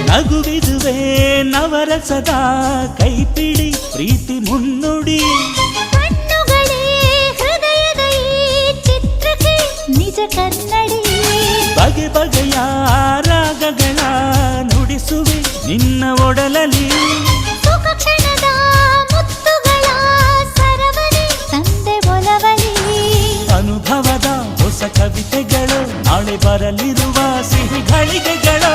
ನಗುವಿದುವೆ ನವರಸದ ಕೈಪಿಡಿ ಪ್ರೀತಿ ಮುನ್ನುಡಿ ಕಣ್ಣುಗಳೇ ಹೃದಯದ ಈ ಚಿತ್ರಕ್ಕೆ ನಿಜ ಕನ್ನಡಿ ಬಗೆ ಬಗೆಯ ರಾಗಗಳ ನುಡಿಸುವೆ ನಿನ್ನ ಒಡಲಲ್ಲಿ ಸುಖ ಕ್ಷಣದ ಮುತ್ತುಗಳ ಸರವರಿ ತಂದೆ ಒಲವಲಿ ಅನುಭವದ ಹೊಸ ಕವಿತೆಗಳು ನಾಳೆ ಬರಲಿರುವ ಸಿಹಿ ಘಳಿಗೆಗಳು